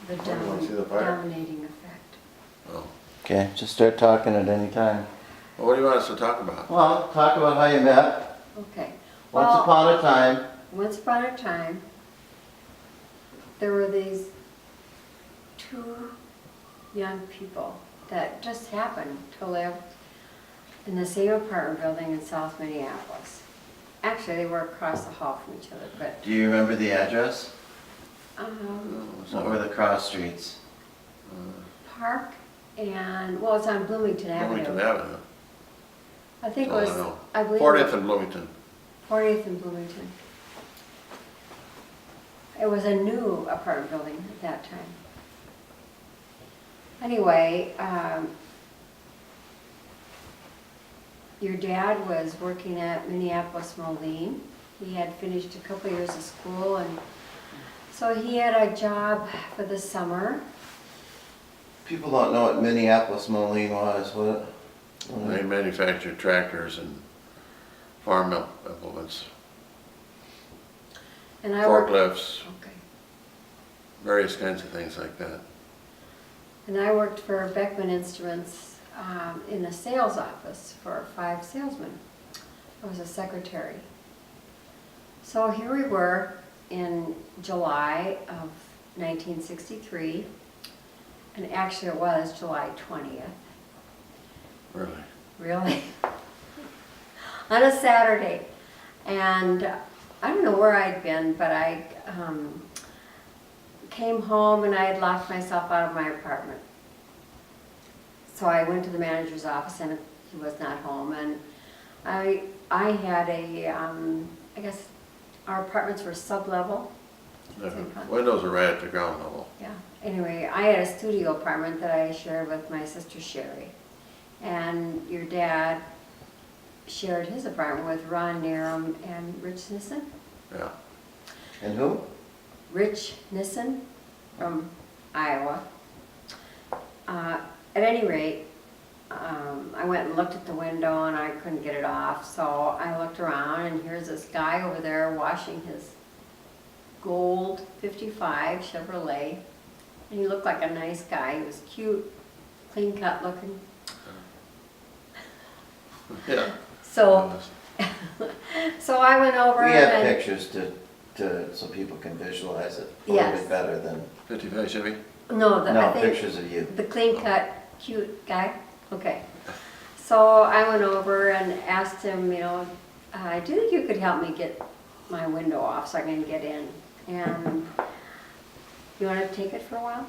the Oh, you wanna see the fire? dominating effect. Oh. Okay, just start talking at any time. Well, what do you want us to talk about? Well, talk about how you met. Okay. Once Well, upon a time. Once upon a time, there were these two young people that just happened to live in the same apartment building in South Minneapolis. Actually, they were across the hall from each other, but Do you remember the address? So, What were the cross streets? Park and, well, it's on Bloomington Avenue. Bloomington Avenue. I think it Oh, I was, know. I believe. 40th and Bloomington. 40th and Bloomington. It was a new apartment building at that time. Anyway, your dad was working at Minneapolis Moline. He had finished a couple years of school, and so he had a job for the summer. People don't know what Minneapolis Moline was. What? They manufactured tractors and farm implements, And I worked, forklifts, okay. various kinds of things like that. And I worked for Beckman Instruments in the sales office for 5 salesmen. I was a secretary. So here we were in July of 1963, and actually it was July 20th. Really. Really? On a Saturday. And I don't know where I'd been, but I came home and I had locked myself out of my apartment. So I went to the manager's office and he was not home. And I had a, I guess our apartments were sub-level. The windows are right at the ground level. Yeah. Anyway, I had a studio apartment that I shared with my sister Sherry. And your dad shared his apartment with Ron Narum and Rich Nissen. Yeah. And who? Rich Nissen from Iowa. At any rate, I went and looked at the window and I couldn't get it off, so I looked around and here's this guy over there washing his gold 55 Chevrolet. And he looked like a nice guy. He was cute, clean cut looking. Yeah. So, so I went over We have and pictures so people can visualize it a little Yes. bit better than 55 Chevy? no, I no think pictures of you. the clean cut, cute guy. Okay. So I went over and asked him, you know, do you think you could help me get my window off so I can get in? And you want to take it for a while?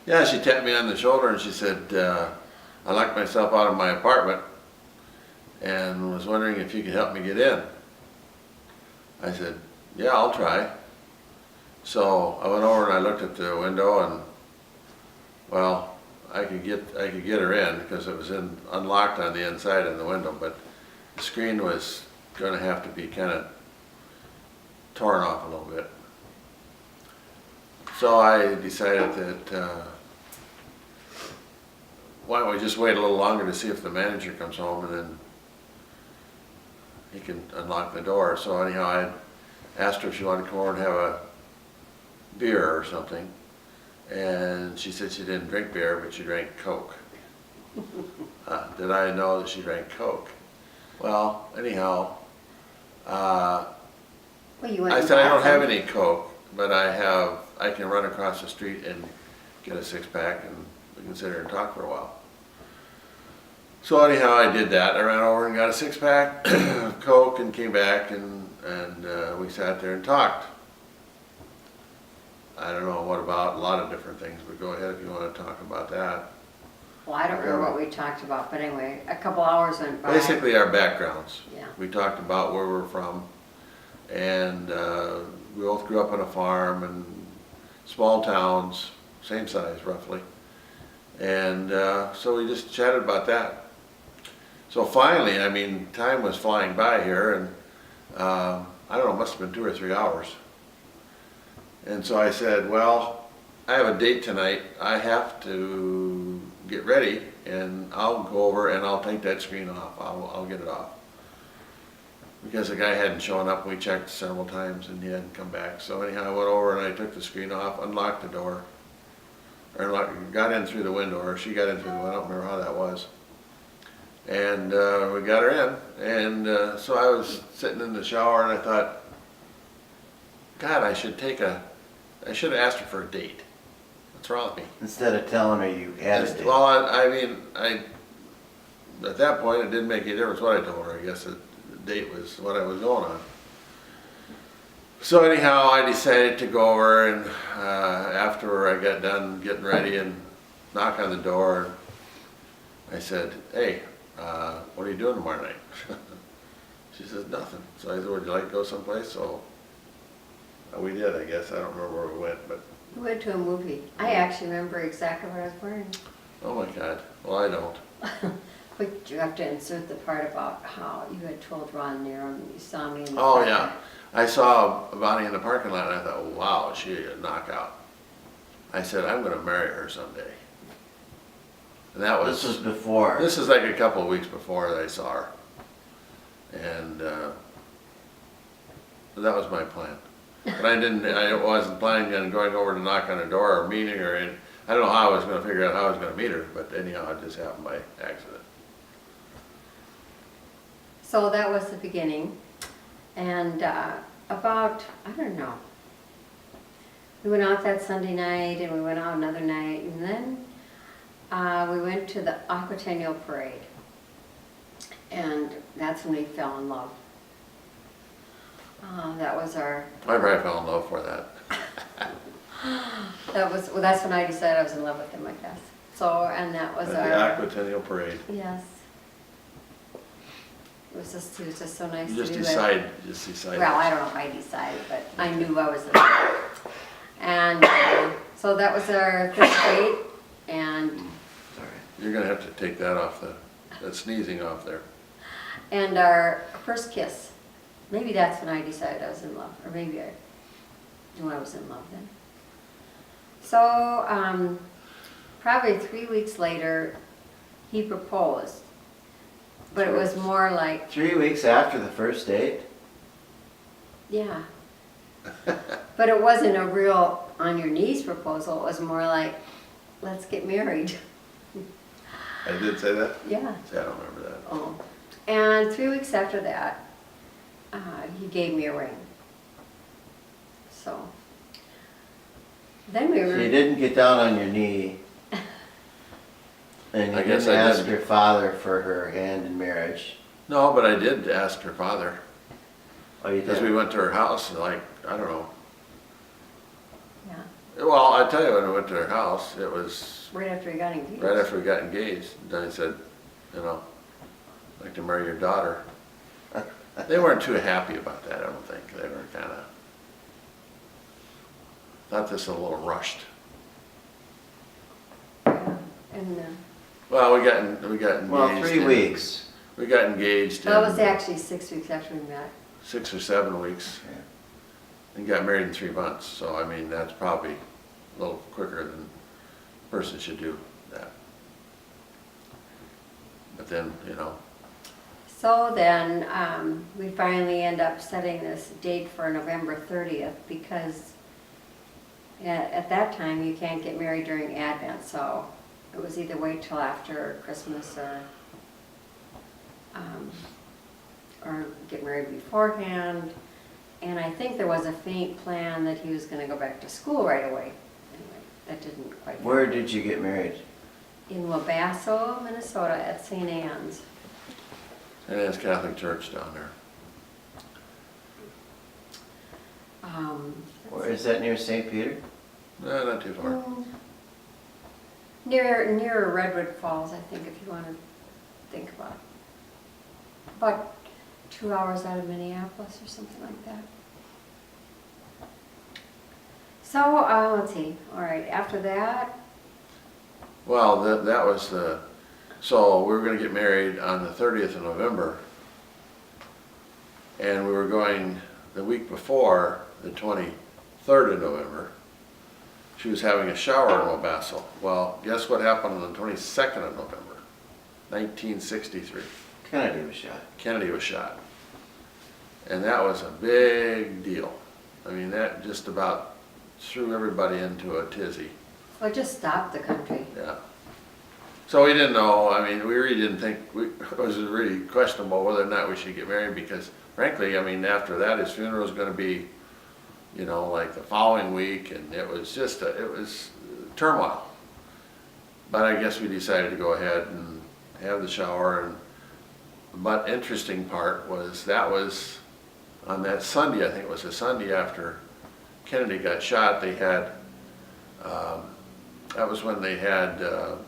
Yeah, she tapped me on the shoulder and she said, I locked myself out of my apartment and was wondering if you could help me get in. I said, yeah, I'll try. So I went over and I looked at the window and, well, I could get her in because it was unlocked on the inside of the window, but the screen was going to have to be kind of torn off a little bit. So I decided that why don't we just wait a little longer to see if the manager comes home and then he can unlock the door. So anyhow, I asked her if she wanted to come over and have a beer or something. And she said she didn't drink beer, but she drank Coke. Did I know that she drank Coke? Well, anyhow, Well, you went I and said I got don't have some. any Coke, but I can run across the street and get a 6-pack and we can sit here and talk for a while. So anyhow, I did that. I ran over and got a 6-pack of Coke and came back and we sat there and talked. I don't know what about, a lot of different things, but go ahead if you want to talk about that. Well, I don't remember what we talked about, but anyway, a couple hours went by. Basically our backgrounds. Yeah. We talked about where we're from and we both grew up on a farm and small towns, same size roughly. And so we just chatted about that. So finally, I mean, time was flying by here and I don't know, it must have been 2 or 3 hours. And so I said, well, I have a date tonight. I have to get ready and I'll go over and I'll take that screen off. I'll get it off. because the guy hadn't shown up, and we checked several times and he hadn't come back. So anyhow, I went over and I took the screen off, unlocked the door, or got in through the window, or she got in through the window, I don't remember how that was. And we got her in, and so I was sitting in the shower and I thought, God, I should have asked her for a date. What's wrong with me? Instead of telling her you had a date. Well, I mean, at that point, it didn't make any difference what I told her. I guess the date was what I was going on. So anyhow, I decided to go over, and after I got done getting ready and knock on the door, I said, hey, what are you doing tomorrow night? She says, nothing. So I said, would you like to go someplace? So we did, I guess. I don't remember where we went, but. We went to a movie. I actually remember exactly what I was wearing. Oh my God. Well, I don't. But you have to insert the part about how you had told Ron Nero and you saw me in the Oh parking yeah. lot. I saw Bonnie in the parking lot and I thought, wow, she a knockout. I said, I'm going to marry her someday. And that was. This was before. This is like a couple of weeks before I saw her. And that was my plan. But I wasn't planning on going over to knock on her door or meeting her. And I don't know how I was going to figure out how I was going to meet her, but anyhow, it just happened by accident. So that was the beginning. And about, I don't know, we went out that Sunday night and we went out another night. And then we went to the Aquatennial Parade. And that's when we fell in love. That was our. I probably fell in love for that. Well, that's when I decided I was in love with him, I guess. So, and that was At the Aquatennial Parade. Yes. He was just so nice You to just do decide, that. just decide. Well, I don't know if I decided, but I knew I was in love. And so that was our first date, and Sorry. You're gonna have to take that off that sneezing off there. and our first kiss. Maybe that's when I decided I was in love, or maybe I knew I was in love then. So, probably 3 weeks later, he proposed. But it was more like, 3 weeks after the first date? yeah. But it wasn't a real on your knees proposal, it was more like, let's get married. I did say that? Yeah. See, I don't remember that. Oh. And 3 weeks after that, he gave me a ring. So, then we So were. you didn't get down on your knee. And you I guess didn't I ask didn't. your father for her hand in marriage. No, but I did ask her father, Oh, you because we did? went to her house, and like, I don't know. Yeah, Well, I tell you, when I went to her house, it was right after we got engaged. right after we got engaged. Then I said, you know, I'd like to marry your daughter. They weren't too happy about that, I don't think. They were kind of, thought this a little rushed. Yeah. And Well, we got engaged. Well, 3 weeks. We got engaged that was in actually 6 weeks after we met. 6 or 7 weeks Okay. and got married in 3 months. So, I mean, that's probably a little quicker than a person should do that. But then, you know, So then, we finally end up setting this date for November 30th because at that time you can't get married during Advent, so it was either wait till after Christmas or get married beforehand. And I think there was a faint plan that he was gonna go back to school right away. Anyway, that didn't quite. Where did you get married? In Wabasso, Minnesota at St. Anne's. and it's Catholic Church down there. Where is that, near St. Peter? No, not too far. Near Redwood Falls, I think, if you want to think about it. About 2 hours out of Minneapolis or something like that. So, let's see, all right, after that, Well, that was the, so we were gonna get married on the 30th of November. And we were going the week before, the 23rd of November. She was having a shower in Wabasso. Well, guess what happened on the 22nd of November, 1963? Kennedy was shot. Kennedy was shot. And that was a big deal. I mean, that just about threw everybody into a tizzy, Well, it just stopped the country. yeah. So we didn't know, I mean, we really didn't think, it was really questionable whether or not we should get married because frankly, I mean, after that, his funeral was gonna be, you know, like the following week, and it was just, it was turmoil. But I guess we decided to go ahead and have the shower, but interesting part was that was on that Sunday, I think it was a Sunday after Kennedy got shot, they had, that was when they had, the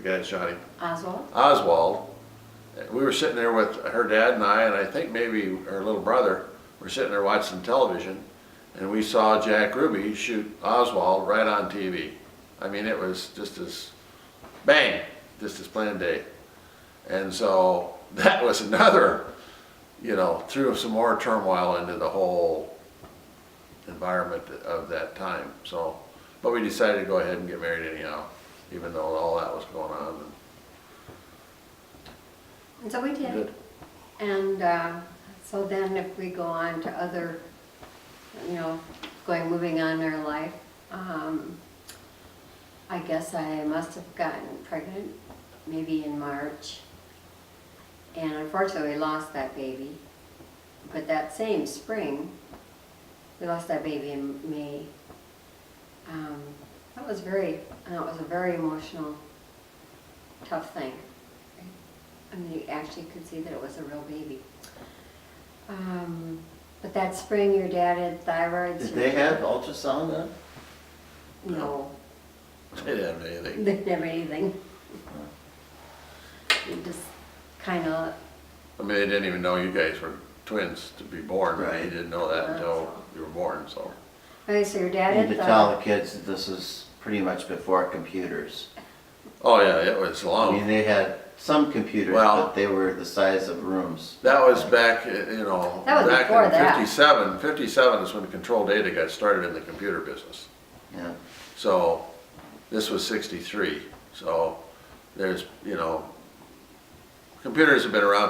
guy that shot him, Oswald? Oswald. We were sitting there with her dad and I think maybe her little brother, were sitting there watching television, and we saw Jack Ruby shoot Oswald right on TV. I mean, it was just as, bang, just as planned day. And so that was another, you know, threw some more turmoil into the whole environment of that time. So, but we decided to go ahead and get married anyhow, even though all that was going on. And so we did. Good. And so then if we go on to other, you know, moving on in our life, I guess I must have gotten pregnant maybe in March. And unfortunately, we lost that baby. But that same spring, we lost that baby in May. That was a very emotional, tough thing. I mean, you actually could see that it was a real baby. But that spring, your dad had thyroid Did surgery. they have ultrasound then? No, They didn't have anything. they didn't have anything. You just kind of, I mean, they didn't even know you guys were twins to be born. Right. They didn't know that until you were born, so. okay, so your dad I need had to tell the kids that this is pretty much before computers. Oh, yeah, it was I mean, long. they had some computers, Well- but they were the size of rooms. That was back, you know, That was back before in that. 57. 57 is when control data got started in the computer business. Yeah. So this was 63. So there's, you know, computers have been around